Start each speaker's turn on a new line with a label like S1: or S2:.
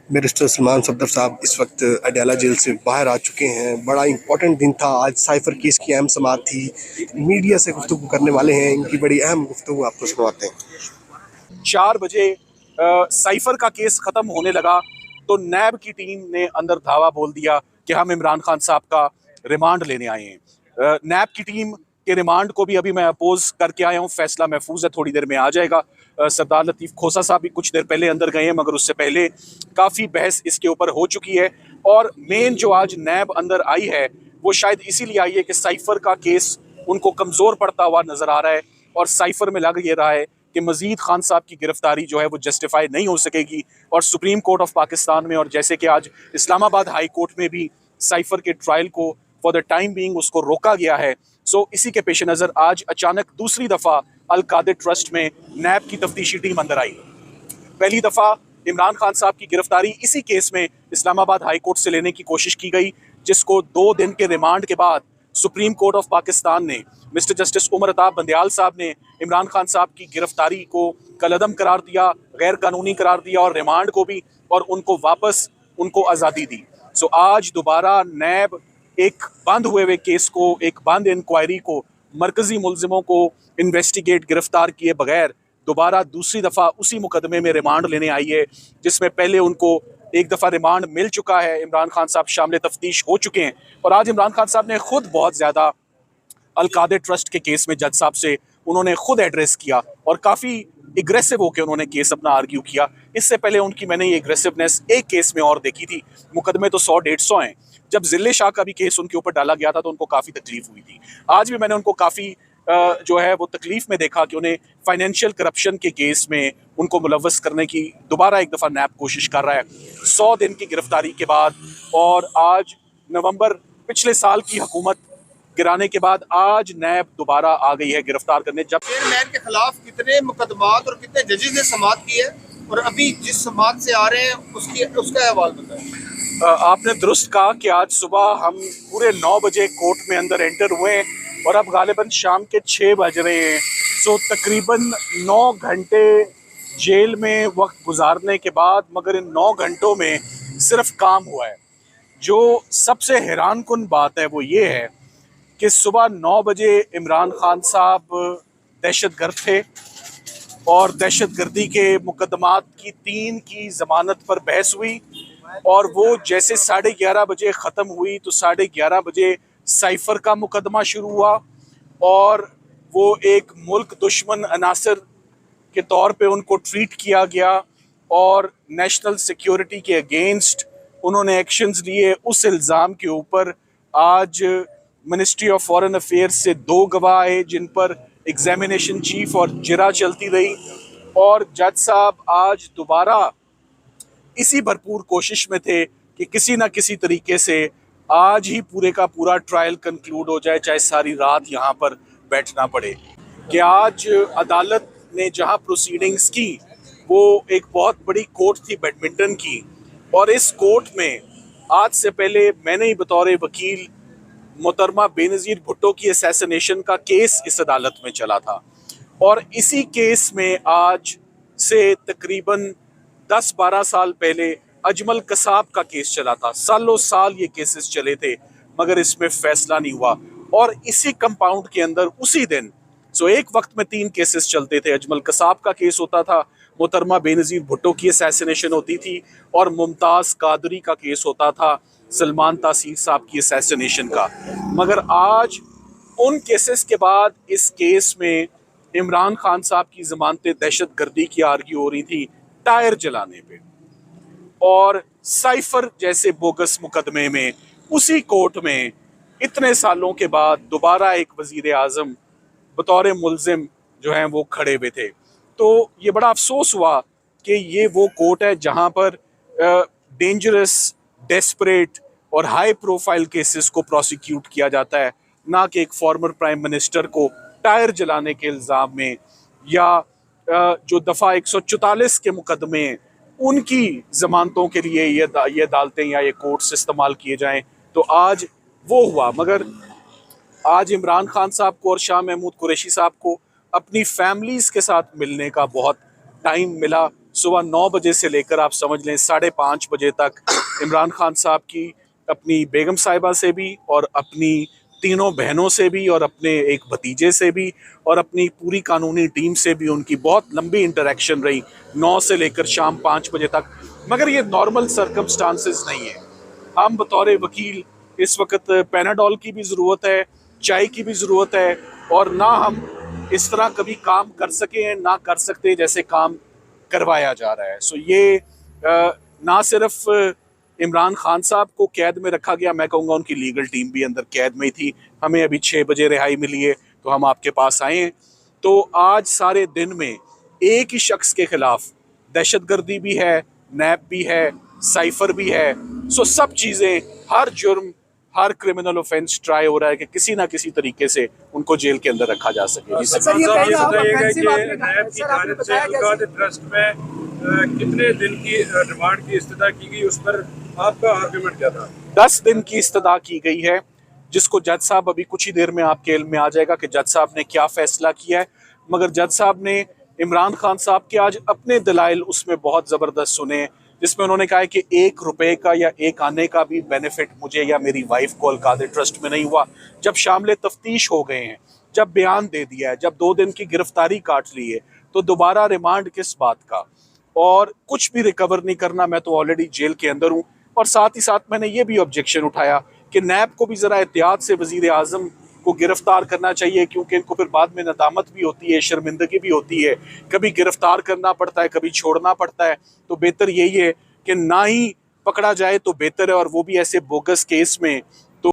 S1: Barrister Salman Safdar साहब इस वक्त अडयाला जेल से बाहर आ चुके हैं। बड़ा इंपॉर्टेंट दिन था आज, साइफर केस की अहम समाअत थी। मीडिया से गुफ्तगू करने वाले हैं, इनकी बड़ी अहम गुफ्तगू आपको सुनवाते हैं।
S2: 4 बजे साइफर का केस खत्म होने लगा तो नैब की टीम ने अंदर धावा बोल दिया कि हम इमरान खान साहब का रिमांड लेने आए हैं। नैब की टीम के रिमांड को भी अभी मैं अपोज करके आया हूं। फैसला महफूज है, थोड़ी देर में आ जाएगा। सरदार लतीफ़ खोसा साहब भी कुछ देर पहले अंदर गए हैं, मगर उससे पहले काफ़ी बहस इसके ऊपर हो चुकी है। और मेन जो आज नैब अंदर आई है वो शायद इसीलिए आई है कि साइफर का केस उनको कमज़ोर पड़ता हुआ नज़र आ रहा है और साइफर में लग ये रहा है कि मजीद खान साहब की गिरफ्तारी जो है वो जस्टिफाई नहीं हो सकेगी। और सुप्रीम कोर्ट ऑफ पाकिस्तान में, और जैसे कि आज इस्लामाबाद हाई कोर्ट में भी साइफर के ट्रायल को फॉर द टाइम बीइंग उसको रोका गया है। सो इसी के पेश नज़र आज अचानक दूसरी दफ़ा अल कादिर ट्रस्ट में नैब की तफ्तीशी टीम अंदर आई। पहली दफ़ा इमरान खान साहब की गिरफ्तारी इसी केस में इस्लामाबाद हाई कोर्ट से लेने की कोशिश की गई, जिसको 2 दिन के रिमांड के बाद सुप्रीम कोर्ट ऑफ पाकिस्तान ने, मिस्टर जस्टिस उमर अताब बंदयाल साहब ने इमरान खान साहब की गिरफ्तारी को कलअदम करार दिया, गैर कानूनी करार दिया और रिमांड को भी, और उनको वापस उनको आज़ादी दी। सो आज दोबारा नैब एक बंद हुए केस को, एक बंद इंक्वायरी को, मरकजी मुलजिमों को इन्वेस्टिगेट गिरफ्तार किए बगैर दोबारा दूसरी दफ़ा उसी मुकदमे में रिमांड लेने आई है, जिसमें पहले उनको एक दफ़ा रिमांड मिल चुका है। इमरान खान साहब शामिल तफ्तीश हो चुके हैं और आज इमरान खान साहब ने खुद बहुत ज़्यादा अल कादिर ट्रस्ट के केस में जज साहब से उन्होंने खुद एड्रेस किया और काफ़ी एग्रेसिव होकर उन्होंने केस अपना आर्ग्यू किया। इससे पहले उनकी मैंने ये एग्रेसिवनेस एक केस में और देखी थी। मुकदमे तो 100-150 हैं। जब जिले शाह का भी केस उनके ऊपर डाला गया था तो उनको काफ़ी तकलीफ हुई थी। आज भी मैंने उनको काफ़ी जो है वो तकलीफ में देखा कि उन्हें फाइनेंशियल करप्शन के केस में उनको मुलव्वस करने की दोबारा एक दफ़ा नैब कोशिश कर रहा है 100 दिन की गिरफ्तारी के बाद। और आज नवंबर पिछले साल की हुकूमत गिराने के बाद आज नैब दोबारा आ गई है गिरफ्तार करने। जब
S3: चेयरमैन के खिलाफ कितने मुकदमात और कितने जजेस ने समाअत की है और अभी जिस समाअत से आ रहे हैं उसका अहवाल बताएं।
S2: आपने दुरुस्त कहा कि आज सुबह हम पूरे 9 बजे कोर्ट में अंदर एंटर हुए हैं और अब गालिबन शाम के 6 बज रहे हैं। सो तकरीबन 9 घंटे जेल में वक्त गुजारने के बाद, मगर इन 9 घंटों में सिर्फ काम हुआ है। जो सबसे हैरान कुन बात है वो ये है कि सुबह 9 बजे इमरान खान साहब दहशतगर्द थे और दहशतगर्दी के मुकदमात की 3 की ज़मानत पर बहस हुई और वो जैसे 11:30 बजे ख़त्म हुई तो 11:30 बजे साइफर का मुकदमा शुरू हुआ और वो एक मुल्क दुश्मन अनासर के तौर पे उनको ट्रीट किया गया और नेशनल सिक्योरिटी के अगेंस्ट उन्होंने एक्शंस लिए। उस इल्ज़ाम के ऊपर आज मिनिस्ट्री ऑफ फॉरेन अफेयर्स से 2 गवाह आए जिन पर एग्जामिनेशन चीफ और जिरा चलती रही और जज साहब आज दोबारा इसी भरपूर कोशिश में थे कि किसी ना किसी तरीके से आज ही पूरे का पूरा ट्रायल कंक्लूड हो जाए, चाहे सारी रात यहाँ पर बैठना पड़े। कि आज अदालत ने जहाँ प्रोसीडिंग्स की वो एक बहुत बड़ी कोर्ट थी बैडमिंटन की, और इस कोर्ट में आज से पहले मैंने ही बतौर वकील मोहतरमा बेनज़ीर भुट्टो की असैसिनेशन का केस इस अदालत में चला था और इसी केस में आज से तकरीबन 10-12 साल पहले अजमल कसाब का केस चला था। सालों साल ये केसेस चले थे मगर इसमें फैसला नहीं हुआ। और इसी कंपाउंड के अंदर उसी दिन एक वक्त में 3 केसेस चलते थे। अजमल कसाब का केस होता था, मोहतरमा बेनज़ीर भुट्टो की असैसिनेशन होती थी और मुमताज़ कादरी का केस होता था सलमान तासीर साहब की असैसिनेशन का। मगर आज उन केसेस के बाद इस केस में इमरान खान साहब की ज़मानतें दहशत गर्दी की आर्ग्यू हो रही थी टायर जलाने पे, और साइफर जैसे बोगस मुकदमे में उसी कोर्ट में इतने सालों के बाद दोबारा एक वजीर आज़म बतौर मुल्जिम जो हैं वो खड़े हुए थे। तो ये बड़ा अफसोस हुआ कि ये वो कोर्ट है जहाँ पर डेंजरस, डेस्परेट और हाई प्रोफाइल केसेस को प्रोसिक्यूट किया जाता है, ना कि एक फॉर्मर प्राइम मिनिस्टर को टायर जलाने के इल्ज़ाम में या जो दफ़ा 144 के मुकदमे उनकी ज़मानतों के लिए ये अदालतें या ये कोर्ट्स इस्तेमाल किए जाएं। तो आज वो हुआ। मगर आज इमरान खान साहब को और शाह महमूद कुरैशी साहब को अपनी फैमिलीज़ के साथ मिलने का बहुत टाइम मिला। सुबह 9 बजे से लेकर आप समझ लें 5:30 बजे तक इमरान खान साहब की अपनी बेगम साहिबा से भी और अपनी तीनों बहनों से भी और अपने एक भतीजे से भी और अपनी पूरी कानूनी टीम से भी उनकी बहुत लंबी इंटरेक्शन रही 9 से लेकर शाम 5 बजे तक। मगर ये नॉर्मल सर्कमस्टांसेस नहीं है। हम बतौर वकील इस वक्त पैनाडोल की भी ज़रूरत है, चाय की भी ज़रूरत है, और ना हम इस तरह कभी काम कर सके हैं ना कर सकते जैसे काम करवाया जा रहा है। सो ये ना सिर्फ इमरान खान साहब को कैद में रखा गया, मैं कहूँगा उनकी लीगल टीम भी अंदर कैद में थी। हमें अभी 6 बजे रिहाई मिली है तो हम आपके पास आए हैं। तो आज सारे दिन में एक ही शख्स के खिलाफ दहशतगर्दी भी है, नैब भी है, साइफर भी है। सो सब चीज़ें, हर जुर्म, हर क्रिमिनल ऑफेंस ट्राई हो रहा है कि किसी ना किसी तरीके से उनको जेल के अंदर रखा जा सके।
S4: सर, ये बताइएगा कि नैब की जानिब से औकात ट्रस्ट में कितने दिन की रिमांड की इस्तदा की गई, उस पर आपका आर्गुमेंट क्या था?
S2: 10 दिन की इस्तदा की गई है, जिसको जज साहब अभी कुछ ही देर में आपके इल्म में आ जाएगा कि जज साहब ने क्या फैसला किया है। मगर जज साहब ने इमरान खान साहब के आज अपने दलाइल उसमें बहुत ज़बरदस्त सुने, जिसमें उन्होंने कहा है कि 1 रुपए का या 1 आने का भी बेनिफिट मुझे या मेरी वाइफ को अलकादर ट्रस्ट में नहीं हुआ। जब शामिल तफ्तीश हो गए हैं, जब बयान दे दिया है, जब 2 दिन की गिरफ्तारी काट ली है, तो दोबारा रिमांड किस बात का? और कुछ भी रिकवर नहीं करना, मैं तो ऑलरेडी जेल के अंदर हूँ। और साथ ही साथ मैंने ये भी ऑब्जेक्शन उठाया कि नैब को भी ज़रा एहतियात से वज़ीर आज़म को गिरफ्तार करना चाहिए, क्योंकि इनको फिर बाद में नदामत भी होती है, शर्मिंदगी भी होती है। कभी गिरफ्तार करना पड़ता है, कभी छोड़ना पड़ता है। तो बेहतर यही है कि ना ही पकड़ा जाए तो बेहतर है, और वो भी ऐसे बोगस केस में